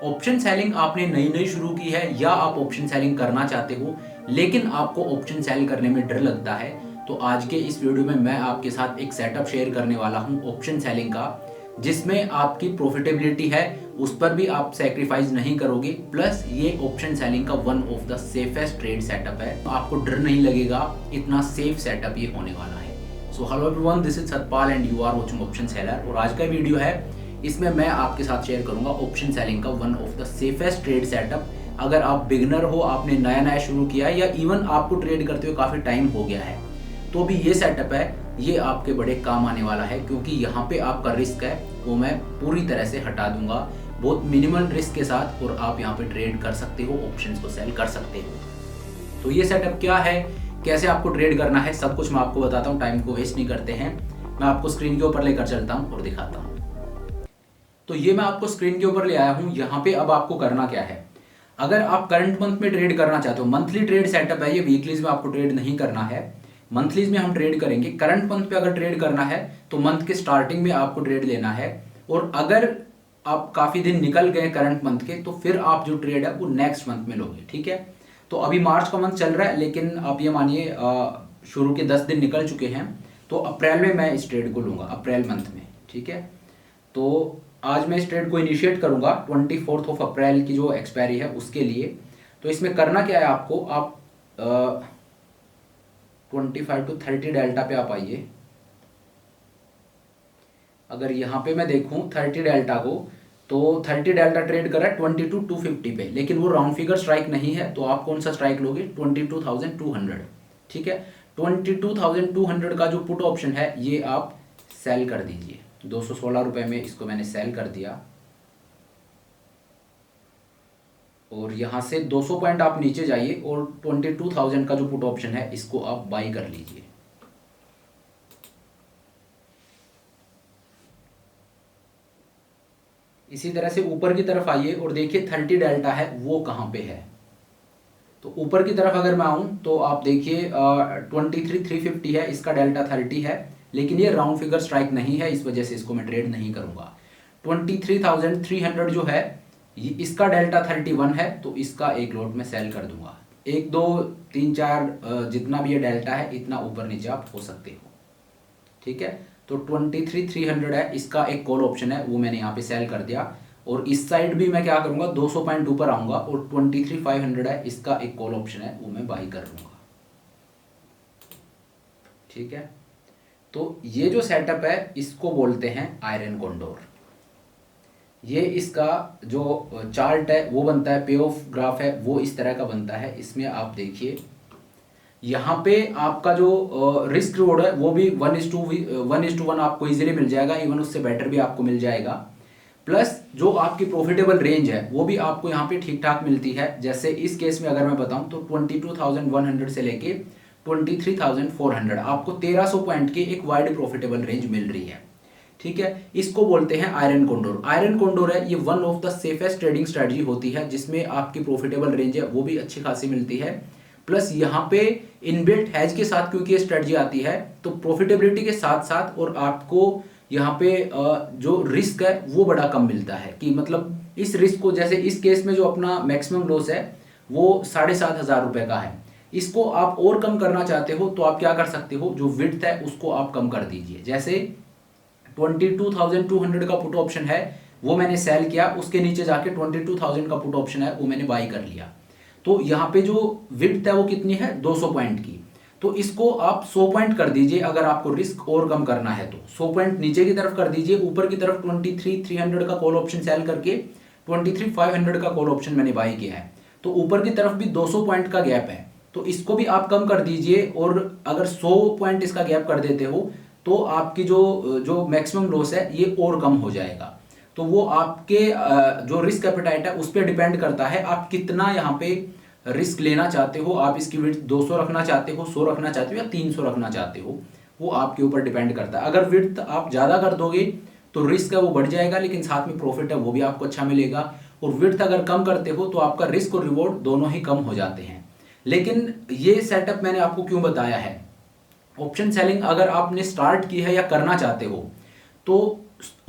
Option selling आपने नई नई शुरू की है या आप ऑप्शन सेलिंग करना चाहते हो लेकिन आपको ऑप्शन सेल करने में डर लगता है, तो आज के इस वीडियो में मैं आपके साथ एक सेटअप शेयर करने वाला हूं ऑप्शन सेलिंग का, जिसमें आपकी प्रॉफिटेबिलिटी है उस पर भी आप सेक्रीफाइस नहीं करोगे। प्लस ये ऑप्शन सेलिंग का one of the safest trade setup है, आपको डर नहीं लगेगा, इतना सेफ सेटअप ये होने वाला है। So hello everyone, this is Satpal and you are watching option seller. और आज का वीडियो है, इसमें मैं आपके साथ शेयर करूंगा ऑप्शन सेलिंग का one of the safest trade setup. अगर आप बिगनर हो, आपने नया नया शुरू किया है या इवन आपको ट्रेड करते हुए काफी टाइम हो गया है, तो भी ये सेटअप है, ये आपके बड़े काम आने वाला है, क्योंकि यहाँ पे आपका रिस्क है वो मैं पूरी तरह से हटा दूंगा, बहुत मिनिमल रिस्क के साथ, और आप यहाँ पे ट्रेड कर सकते हो, ऑप्शंस को सेल कर सकते हो। तो ये सेटअप क्या है, कैसे आपको ट्रेड करना है, सब कुछ मैं आपको बताता हूँ। टाइम को वेस्ट नहीं करते हैं, मैं आपको स्क्रीन के ऊपर लेकर चलता हूँ और दिखाता हूँ। तो ये मैं आपको स्क्रीन के ऊपर ले आया हूँ। यहाँ पे अब आपको करना क्या है, अगर आप करंट मंथ में ट्रेड करना चाहते हो, मंथली ट्रेड सेटअप है ये, वीकलीज में आपको ट्रेड नहीं करना है, मंथलीज में हम ट्रेड करेंगे। करंट मंथ पे अगर ट्रेड करना है तो मंथ के स्टार्टिंग में आपको ट्रेड लेना है, और अगर आप काफी दिन निकल गए करंट मंथ के, तो फिर आप जो ट्रेड है वो नेक्स्ट मंथ में लोगे। ठीक है, तो अभी मार्च का मंथ चल रहा है, लेकिन आप ये मानिए शुरू के 10 दिन निकल चुके हैं, तो अप्रैल में मैं इस ट्रेड को लूंगा, अप्रैल मंथ में। ठीक है, तो आज मैं इस ट्रेड को इनिशिएट करूंगा 24 ऑफ अप्रैल की जो एक्सपायरी है उसके लिए। तो इसमें करना क्या है आपको, आप 25 to 30 डेल्टा पे आप आइए। अगर यहाँ पे मैं देखूं 30 डेल्टा को, तो 30 डेल्टा ट्रेड कर रहा है 22,250 पे, लेकिन वो राउंड फिगर स्ट्राइक नहीं है, तो आप कौन सा स्ट्राइक लोगे, 22,200। ठीक है, 22,200 का जो पुट ऑप्शन है ये आप सेल कर दीजिए। 216 रुपए में इसको मैंने सेल कर दिया, और यहां से 200 पॉइंट आप नीचे जाइए और 22,000 का जो पुट ऑप्शन है इसको आप बाई कर लीजिए। इसी तरह से ऊपर की तरफ आइए और देखिए 30 डेल्टा है वो कहां पे है। तो ऊपर की तरफ अगर मैं आऊं तो आप देखिए 23,350 है, इसका डेल्टा 30 है, लेकिन ये राउंड फिगर स्ट्राइक नहीं है, इस वजह से इसको मैं ट्रेड नहीं करूंगा। 23,300 जो है इसका डेल्टा 31 है, तो इसका एक लॉट में सेल कर दूंगा। 1 2 3 4 जितना भी ये डेल्टा है इतना ऊपर नीचे आप हो सकते हो। ठीक है, तो 23,300 है, इसका एक कॉल ऑप्शन है वो मैंने यहाँ पे सेल कर दिया, और इस साइड भी मैं क्या करूंगा, 200 पॉइंट ऊपर आऊंगा, और 23,500 है, इसका एक कॉल ऑप्शन है वो मैं बाई कर लूंगा। ठीक है, तो ये जो सेटअप है इसको बोलते हैं आयरन कॉन्डोर। ये इसका जो चार्ट है वो बनता है, पे ऑफ ग्राफ है वो इस तरह का बनता है। इसमें आप देखिए यहाँ पे आपका जो रिस्क रिवॉर्ड है वो भी 1:1 आपको इजीली मिल जाएगा, इवन उससे बेटर भी आपको मिल जाएगा। प्लस जो आपकी प्रॉफिटेबल रेंज है वो भी आपको यहाँ पे ठीक ठाक मिलती है। जैसे इस केस में अगर मैं बताऊं तो 22,100 से लेके 23,400 आपको 1300 पॉइंट की एक वाइड प्रॉफिटेबल रेंज मिल रही है। ठीक है, इसको बोलते हैं आयरन कॉन्डोर। आयरन कॉन्डोर है ये one of the safest trading strategy होती है, जिसमें आपकी प्रॉफिटेबल रेंज है वो भी अच्छी खासी मिलती है। प्लस यहाँ पे इनबिल्ट हैज के साथ क्योंकि ये स्ट्रेटजी आती है, तो प्रॉफिटेबिलिटी के साथ साथ और आपको यहाँ पे जो रिस्क है वो बड़ा कम मिलता है, कि मतलब इस रिस्क को, जैसे इस केस में जो अपना मैक्सिमम लॉस है वो 7,500 रुपए का है, इसको आप और कम करना चाहते हो तो आप क्या कर सकते हो, जो विड्थ है उसको आप कम कर दीजिए। जैसे 22,200 का पुट ऑप्शन है वो मैंने सेल किया, उसके नीचे जाके 22,000 का पुट ऑप्शन है वो मैंने बाई कर लिया। तो यहाँ पे जो विड्थ है वो कितनी है, 200 पॉइंट की, तो इसको आप 100 पॉइंट कर दीजिए। अगर आपको रिस्क और कम करना है तो 100 पॉइंट नीचे की तरफ कर दीजिए, ऊपर की तरफ 23,300 का कॉल ऑप्शन सेल करके 23,500 का कॉल ऑप्शन मैंने बाई किया है, तो ऊपर की तरफ भी 200 पॉइंट का गैप है, तो इसको भी आप कम कर दीजिए। और अगर 100 पॉइंट इसका गैप कर देते हो तो आपकी जो मैक्सिमम लॉस है ये और कम हो जाएगा। तो वो आपके जो रिस्क एपेटाइट है उस पर डिपेंड करता है, आप कितना यहाँ पे रिस्क लेना चाहते हो, आप इसकी विड्थ 200 रखना चाहते हो, 100 रखना चाहते हो या 300 रखना चाहते हो, वो आपके ऊपर डिपेंड करता है। अगर विड्थ आप ज़्यादा कर दोगे तो रिस्क है वो बढ़ जाएगा, लेकिन साथ में प्रॉफिट है वो भी आपको अच्छा मिलेगा। और विड्थ अगर कम करते हो तो आपका रिस्क और रिवॉर्ड दोनों ही कम हो जाते हैं। लेकिन ये सेटअप मैंने आपको क्यों बताया है, ऑप्शन सेलिंग अगर आपने स्टार्ट की है या करना चाहते हो तो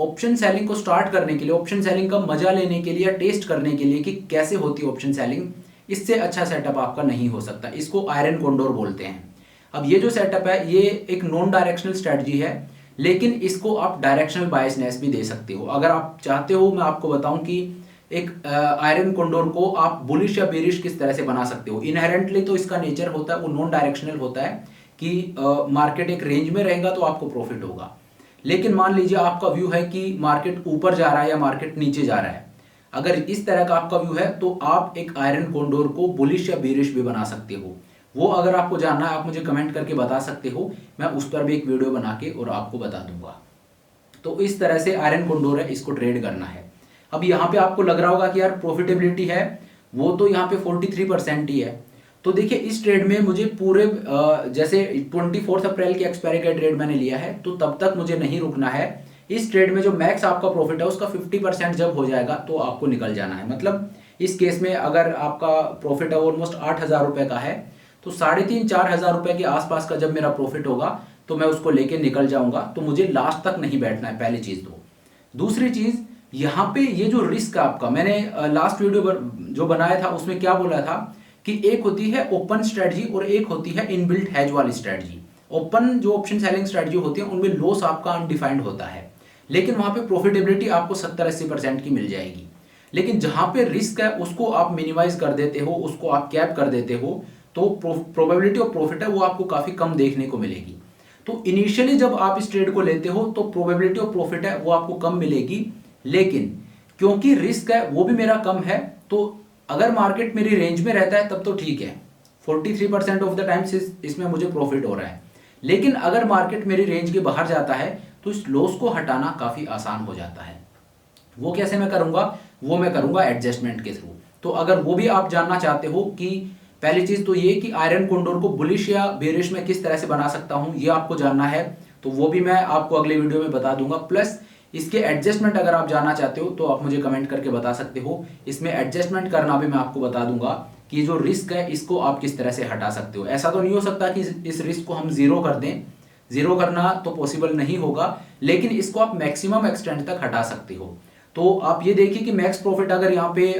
ऑप्शन सेलिंग को स्टार्ट करने के लिए, ऑप्शन सेलिंग का मजा लेने के लिए या टेस्ट करने के लिए कि कैसे होती है ऑप्शन सेलिंग, इससे अच्छा सेटअप आपका नहीं हो सकता। इसको आयरन कोंडोर बोलते हैं। अब ये जो सेटअप है ये एक नॉन डायरेक्शनल स्ट्रेटजी है, लेकिन इसको आप डायरेक्शनल बायसनेस भी दे सकते हो। अगर आप चाहते हो मैं आपको बताऊं कि एक आयरन कोंडोर को आप बुलिश या बेरिश किस तरह से बना सकते हो। इनहेरेंटली तो इसका नेचर होता है वो नॉन डायरेक्शनल होता है कि मार्केट एक रेंज में रहेगा तो आपको प्रॉफिट होगा। लेकिन मान लीजिए आपका व्यू है कि मार्केट ऊपर जा रहा है या मार्केट नीचे जा रहा है, अगर इस तरह का आपका व्यू है तो आप एक आयरन कोंडोर को बुलिश या बेरिश भी बना सकते हो। वो अगर आपको जानना है आप मुझे कमेंट करके बता सकते हो, मैं उस पर भी एक वीडियो बना के और आपको बता दूंगा। तो इस तरह से आयरन कोंडोर है, इसको ट्रेड करना है। अब यहाँ पे आपको लग रहा होगा कि यार प्रॉफिटेबिलिटी है, वो तो यहाँ पे 43% ही है। तो देखिए इस ट्रेड में मुझे पूरे जैसे 24 अप्रैल की एक्सपायरी का ट्रेड मैंने लिया है तो तब तक मुझे नहीं रुकना है। इस ट्रेड में जो मैक्स आपका प्रॉफिट है उसका 50% जब हो जाएगा तो आपको निकल जाना है। मतलब इस केस में अगर आपका प्रॉफिट है ऑलमोस्ट 8,000 रुपए का है तो 3,500-4,000 रुपए के आसपास का जब मेरा प्रॉफिट होगा तो मैं उसको लेके निकल जाऊंगा। तो मुझे लास्ट तक नहीं बैठना है, पहली चीज। तो दूसरी चीज यहाँ पे ये जो रिस्क है आपका, मैंने लास्ट वीडियो जो बनाया था उसमें क्या बोला था कि एक होती है ओपन स्ट्रेटजी और एक होती है इनबिल्ट हेज वाली स्ट्रेटजी। ओपन जो ऑप्शन सेलिंग स्ट्रेटजी होती है उनमें लॉस आपका अनडिफाइंड होता है, लेकिन वहां पे प्रॉफिटेबिलिटी आपको 70-80% की मिल जाएगी। लेकिन जहां पे रिस्क है उसको आप मिनिमाइज कर देते हो, उसको आप कैप कर देते हो, तो प्रोबेबिलिटी ऑफ प्रॉफिट है वो आपको काफी कम देखने को मिलेगी। तो इनिशियली जब आप इस ट्रेड को लेते हो तो प्रोबेबिलिटी ऑफ प्रॉफिट है वो आपको कम मिलेगी, लेकिन क्योंकि रिस्क है वो भी मेरा कम है तो अगर मार्केट मेरी रेंज में रहता है तब तो ठीक है, 43% ऑफ द टाइम्स इसमें मुझे प्रॉफिट हो रहा है। लेकिन अगर मार्केट मेरी रेंज के बाहर जाता है तो इस लॉस को हटाना काफी आसान हो जाता है। वो कैसे मैं करूंगा, वो मैं करूंगा एडजस्टमेंट के थ्रू। तो अगर वो भी आप जानना चाहते हो कि पहली चीज तो ये कि आयरन कोंडोर को बुलिश या बेरिश में किस तरह से बना सकता हूं, ये आपको जानना है तो वो भी मैं आपको अगले वीडियो में बता दूंगा। प्लस इसके एडजस्टमेंट अगर आप जानना चाहते हो तो आप मुझे कमेंट करके बता सकते हो। इसमें एडजस्टमेंट करना भी मैं आपको बता दूंगा कि जो रिस्क है इसको आप किस तरह से हटा सकते हो। ऐसा तो नहीं हो सकता कि इस रिस्क को हम जीरो कर दें, जीरो करना तो पॉसिबल नहीं होगा, लेकिन इसको आप मैक्सिमम एक्सटेंट तक हटा सकते हो। तो आप ये देखिए कि मैक्स प्रॉफिट अगर यहाँ पे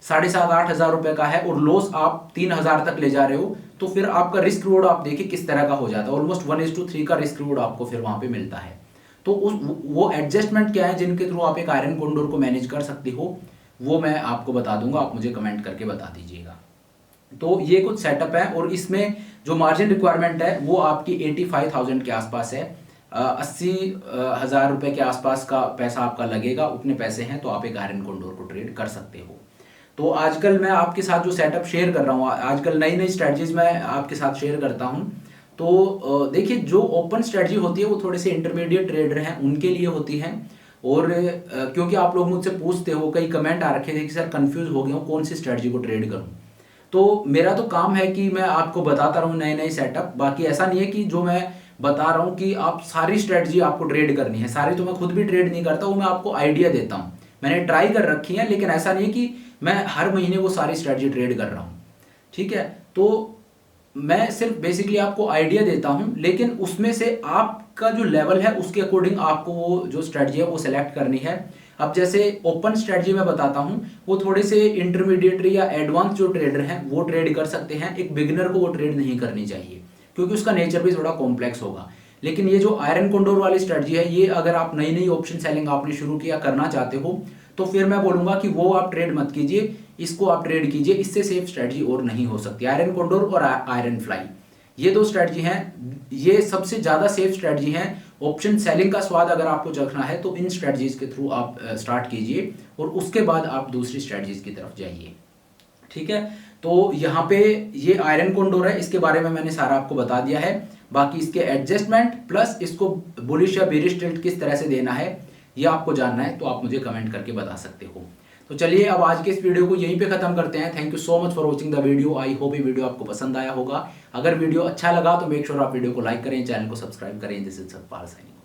7,500-8,000 रुपए का है और लॉस आप 3,000 तक ले जा रहे हो तो फिर आपका रिस्क रिवॉर्ड आप देखिए किस तरह का हो जाता है। ऑलमोस्ट 1:3 का रिस्क रिवॉर्ड आपको फिर वहां पे मिलता है। तो वो एडजस्टमेंट क्या है जिनके थ्रू आप एक आयरन कोंडोर को मैनेज कर सकते हो, वो मैं आपको बता दूंगा, आप मुझे कमेंट करके बता दीजिएगा। तो ये कुछ सेटअप है और इसमें जो मार्जिन रिक्वायरमेंट है वो आपकी 85,000 के आसपास है। 80,000 रुपए के आसपास का पैसा आपका लगेगा, उतने पैसे हैं तो आप एक आयरन कोंडोर को ट्रेड कर सकते हो। तो आजकल मैं आपके साथ जो सेटअप शेयर कर रहा हूँ, आजकल नई नई स्ट्रेटजीज मैं आपके साथ शेयर करता हूँ। तो देखिए जो ओपन स्ट्रेटजी होती है वो थोड़े से इंटरमीडिएट ट्रेडर हैं उनके लिए होती है। और क्योंकि आप लोग मुझसे पूछते हो, कई कमेंट आ रखे थे कि सर कंफ्यूज हो गया हूँ कौन सी स्ट्रेटजी को ट्रेड करूँ, तो मेरा तो काम है कि मैं आपको बताता रहूँ नए नए सेटअप। बाकी ऐसा नहीं है कि जो मैं बता रहा हूँ कि आप सारी स्ट्रेटजी आपको ट्रेड करनी है, सारी तो मैं खुद भी ट्रेड नहीं करता, वो मैं आपको आइडिया देता हूँ। मैंने ट्राई कर रखी है, लेकिन ऐसा नहीं है कि मैं हर महीने वो सारी स्ट्रेटजी ट्रेड कर रहा हूँ, ठीक है। तो मैं सिर्फ बेसिकली आपको आइडिया देता हूं, लेकिन उसमें से आपका जो लेवल है उसके अकॉर्डिंग आपको वो जो स्ट्रेटजी है वो सिलेक्ट करनी है। अब जैसे ओपन स्ट्रेटजी में बताता हूं वो थोड़े से इंटरमीडिएट या एडवांस जो ट्रेडर हैं वो ट्रेड कर सकते हैं, एक बिगिनर को वो ट्रेड नहीं करनी चाहिए क्योंकि उसका नेचर भी थोड़ा कॉम्प्लेक्स होगा। लेकिन ये जो आयरन कोंडोर वाली स्ट्रेटजी है ये अगर आप नई नई ऑप्शन सेलिंग आपने शुरू किया करना चाहते हो तो फिर मैं बोलूंगा कि वो आप ट्रेड मत कीजिए, इसको आप ट्रेड कीजिए। इससे सेफ स्ट्रेटजी और नहीं हो सकती। आयरन कोंडोर और आयरन फ्लाई ये दो स्ट्रेटजी हैं, ये सबसे ज्यादा सेफ स्ट्रेटजी हैं। ऑप्शन सेलिंग का स्वाद अगर आपको चखना है तो इन स्ट्रेटजीज के थ्रू आप स्टार्ट कीजिए और उसके बाद आप दूसरी स्ट्रेटजीज की तरफ जाइए, ठीक है। तो यहाँ पे ये आयरन कोंडोर है, इसके बारे में मैंने सारा आपको बता दिया है। बाकी इसके एडजस्टमेंट प्लस इसको बुलिश या बेरिश टिल्ट किस तरह से देना है ये आपको जानना है तो आप मुझे कमेंट करके बता सकते हो। तो चलिए अब आज के इस वीडियो को यहीं पे खत्म करते हैं। Thank you so much for watching the video. I hope ये वीडियो आपको पसंद आया होगा। अगर वीडियो अच्छा लगा तो मेक श्योर आप वीडियो को लाइक करें, चैनल को सब्सक्राइब करें। This is Satpal signing.